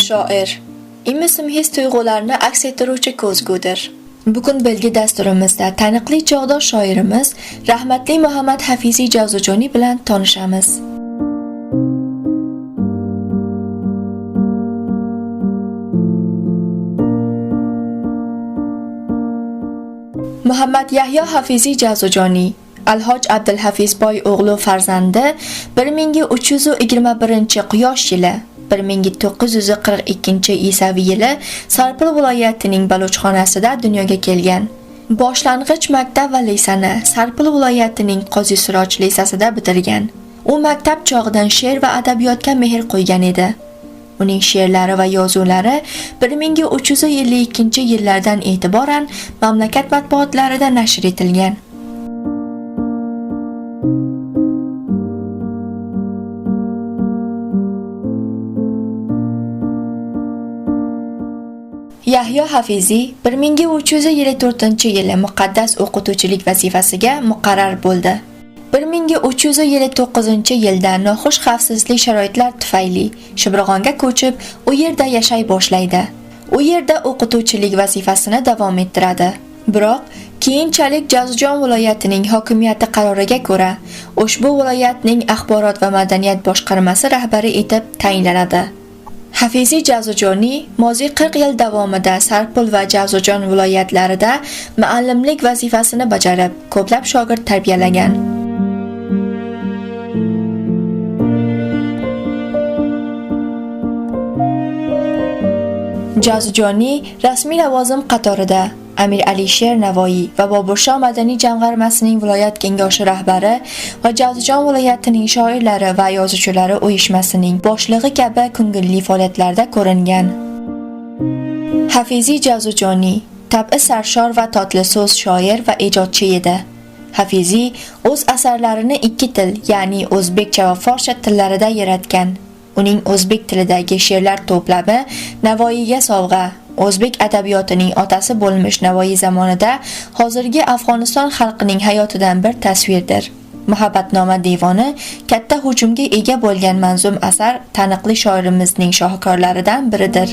Shoir imi-sim his-tuyg'ularni aks ettiruvchi ko'zgudir. Bugun belgi dasturimizda taniqli chog'dosh shoirimiz rahmatli Muhammad Hafiziy Javzujoniy bilan tanishamiz. Muhammad Yahyo Hafiziy Javzujoniy Alhoj Abdulhafizboy o'g'li farzandi 1321-quyosh yili 1942 yili Sarpil viloyatining Balochxonasida dunyoga kelgan. Boshlang'ich maktab va lisani Sarpil viloyatining Qozi Siroj lisasida bitirgan. U maktab chog'idan she'r va adabiyotga mehr qo'ygan edi. Uning she'rlari va yozuvlari 1352 yillardan e'tiboran mamlakat matbuotlarida nashr etilgan. Yahyo Hafiziy 1354-yili muqaddas o'qituvchilik vazifasiga muqarrar bo'ldi. 1359-yilda noxush xavfsizlik sharoitlar tufayli Shibrg'onga ko'chib, u yerda yashay boshlaydi. U yerda o'qituvchilik vazifasini davom ettiradi. Biroq keyinchalik Javzujon viloyatining hokimiyati qaroriga ko'ra, ushbu viloyatning axborot va madaniyat boshqarmasi rahbari etib tayinlanadi. Hafiziy Javzujoniy moziy 40 yil davomida Sarpil va Javzujon viloyatlarida muallimlik vazifasini bajarib, ko'plab shogird tarbiyalagan. Javzujoniy rasmiy lavozim qatorida Amir Alisher Navoiy va Boburshoh madaniy jamg'armasining viloyat kengashi rahbari va Javzujon viloyatining shoirlari va yozuvchilari uyushmasining boshlig'i kabi ko'ngilli faoliyatlarda ko'ringan. Hafiziy Javzujoniy tab'i sarshor va totli so'z shoir va ijodchi edi. Hafiziy o'z asarlarini ikki til, ya'ni o'zbekcha va forscha tillarida yaratgan. Uning o'zbek tilidagi she'rlar to'plami Navoiyga sovg'a. O'zbek adabiyotining otasi bo'lmish Navoiy zamonida hozirgi Afg'oniston xalqining hayotidan bir tasvirdir. Muhabbatnoma devoni katta hujumga ega bo'lgan manzum asar taniqli shoirimizning shohkorlaridan biridir.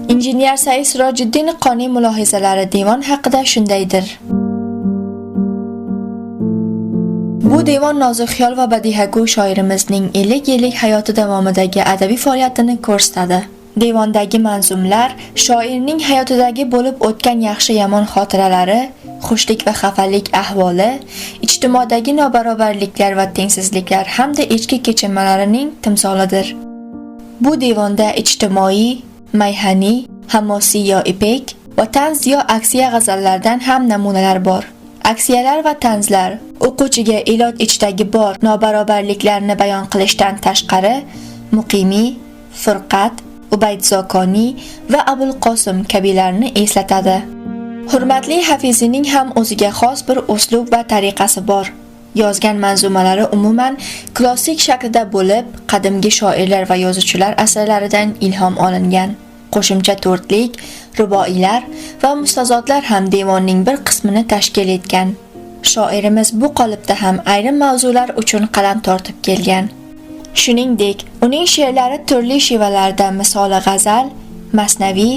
Injener Said Sirojiddin Qoniy mulohazalari devon haqida shundaydir. Bu devon nozik xiyol va badiiy shoirimizning 50 yillik hayoti davomidagi adabiy faoliyatini ko'rsatadi. Devondagi manzumlar shoirning hayotidagi bo'lib o'tgan yaxshi-yomon xotiralari, xushlik va xafalik ahvoli, ijtimoadagi nobarobarliklar va tengsizliklar hamda ichki kechinmalarining timsolidir. Bu devonda ijtimoiy, mayhaniy, hamosiy yo ipek va tanz yo aksiya g'azallardan ham namunalar bor. Aksiyalar va tanzlar o'quvchiga ilot ichidagi bor nobarobarliklarni bayon qilishdan tashqari Muqimiy, Furqat, Ubaydzokoniy va Abul Qosim kabilarni eslatadi. Hurmatli Hafiziyning ham o'ziga xos bir uslub va tariqasi bor. Yozgan manzumalari umuman klassik shaklda bo'lib, qadimgi shoirlar va yozuvchilar asarlaridan ilhom olingan. Qo'shimcha to'rtlik, ruboiylar va mustazodlar ham devonning bir qismini tashkil etgan. Shoirimiz bu qolipda ham ayrim mavzular uchun qalam tortib kelgan. Shuningdek, uning she'rlari turli shivalarda, misoli g'azal, masnaviy,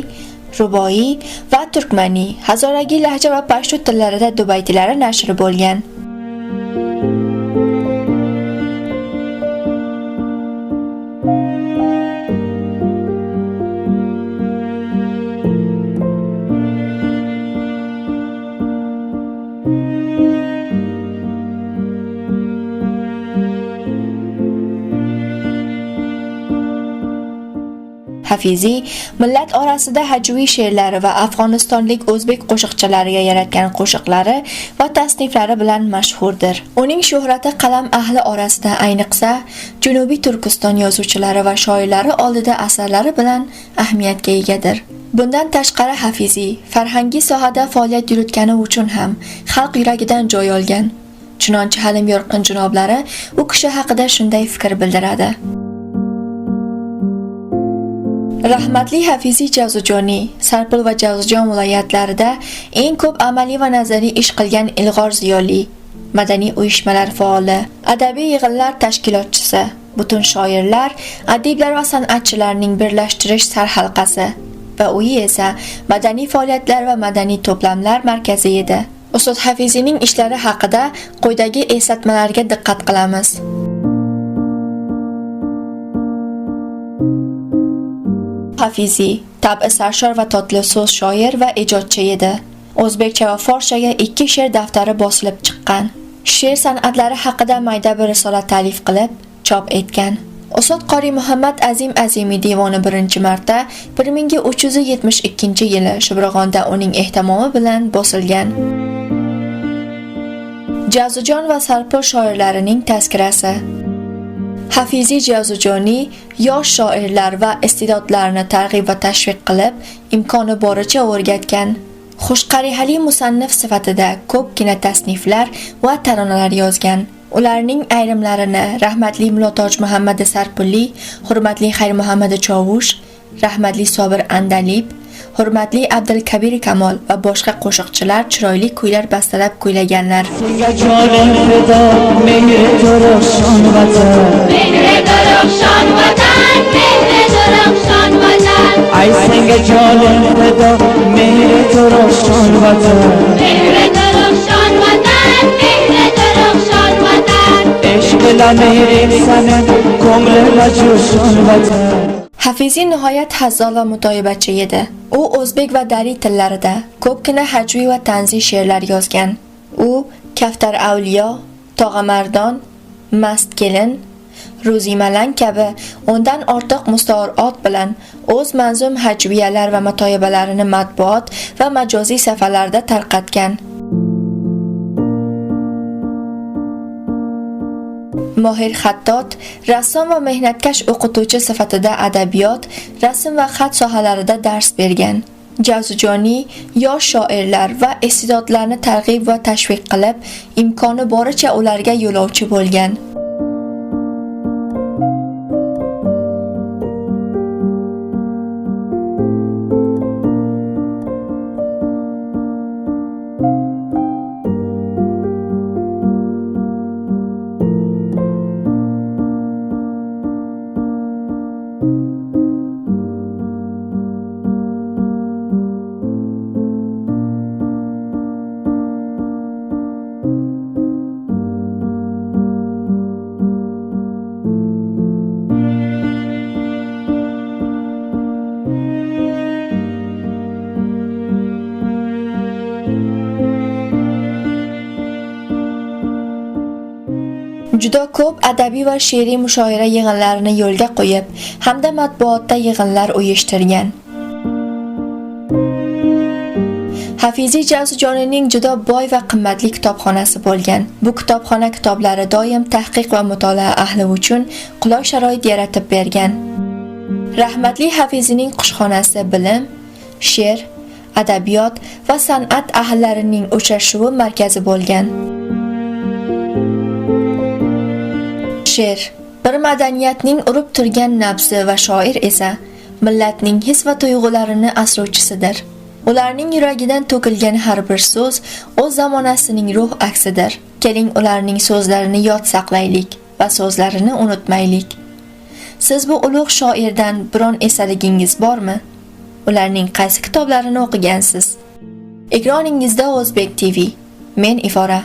ruboiy va turkmaniy, hazoragi lahja va pashtu tillarida dubaytilari nashr bo'lgan. Hafiziy millat orasida hajviy she'rlari va afg'onistonlik o'zbek qo'shiqchilariga yaratgan qo'shiqlari va tasniflari bilan mashhurdir. Uning shuhrati qalam ahli orasida, ayniqsa Janubiy Turkiston yozuvchilari va shoirlari oldida asarlari bilan ahamiyatga egadir. Bundan tashqari Hafiziy farhangiy sohada faoliyat yuritgani uchun ham xalq yuragidan joy olgan. Chunonchi Halim Yorqin janoblari u kishi haqida shunday fikr bildiradi. Rahmatli Hafiziy Javzujoniy Sarpul va Javzujon viloyatlarida eng ko'p amaliy va nazariy ish qilgan ilg'or ziyoli, madaniy uyushmalar faoli, adabiy yig'inlar tashkilotchisi, butun shoirlar, adiblar va san'atchilarning birlashtirish sarhalqasi va uyi esa madaniy faoliyatlar va madaniy to'plamlar markazi edi. Ustod Hafiziyning ishlari haqida quyidagi eslatmalarga diqqat qilamiz. Hafiziy tab'i sarshor va totli so'z shoir va ijodchi edi. O'zbekcha va forschaga 2 she'r daftari bosilib chiqqan. She'r san'atlari haqida mayda bir risola ta'lif qilib, chop etgan. Ustod Qori Muhammad Azim Azimiy devoni 1-marta 1372-yili Sho'rg'onda uning ehtimomi bilan bosilgan. Javzujon va Sarpul shoirlarining tazkirasi. Hafiziy Javzujoniy yosh shoirlar va iste'dodlarni targ'ib va tashviq qilib, imkoni boricha o'rgatgan. Xushqarihali musannif sifatida ko'pgina tasniflar va taronalar yozgan. Ularning ayrimlarini rahmatli Mulotoj Muhammad Sarpulli, hurmatli Xayr Muhammad Chovush, rahmatli Sobir Andalib, hurmatli Abdulkabir Kamol va boshqa qo'shiqchilar chiroyli kuylar bastalab kuylaganlar. Senga jonim fido, mehri to'roqshon vatan, mehri to'roqshon vatan, mehri to'roqshon vatan. Ay senga jonim fido, mehri to'roqshon vatan, mehri to'roqshon vatan, mehri to'roqshon vatan. Ishq bilan mehrim sanin, ko'nglim jo'shon vatan. Hafiziy nihoyat hazzol va mutoyibachi edi. U o'zbek va dari tillarida ko'pgina hajviy va tanziy she'rlar yozgan. U Kaftar Avliyo, Tog'a Mardon, Mast kelin, Ro'zi Malang kabi undan ortiq musta'orot bilan o'z manzum hajviyalar va mutoyibalarini matbuot va majoziy safalarda tarqatgan. Mohir xattot, rassom va mehnatkash o'qituvchi sifatida adabiyot, rasm va xat sohalarida dars bergan. Javzujoniy yosh shoirlar va iste'dodlarni targ'ib va tashviq qilib, imkoni boricha ularga yo'lovchi bo'lgan. Juda ko'p adabiy va she'riy mushoira yig'inlarini yo'lga qo'yib, hamda matbuotda yig'inlar uyushtirgan. Hafiziy Javzujoniyning juda boy va qimmatli kitobxonasi bo'lgan. Bu kitobxona kitoblari doim tahqiq va mutolaa ahli uchun qulay sharoit yaratib bergan. Rahmatli Hafiziyning qushxonasi bilim, she'r, adabiyot va san'at ahllarining uchrashuvi markazi bo'lgan. She'r bir madaniyatning urib turgan nabzi va shoir esa millatning his va tuyg'ularini asrovchisidir. Ularning yuragidan to'kilgan har bir so'z o'z zamonasining ruh aksidir. Keling ularning so'zlarini yod saqlaylik va so'zlarini unutmaylik. Siz bu ulug' shoirdan biron esaligingiz bormi? Ularning qaysi kitoblarini o'qigansiz? Ekraningizda O'zbek TV. Men Ifora.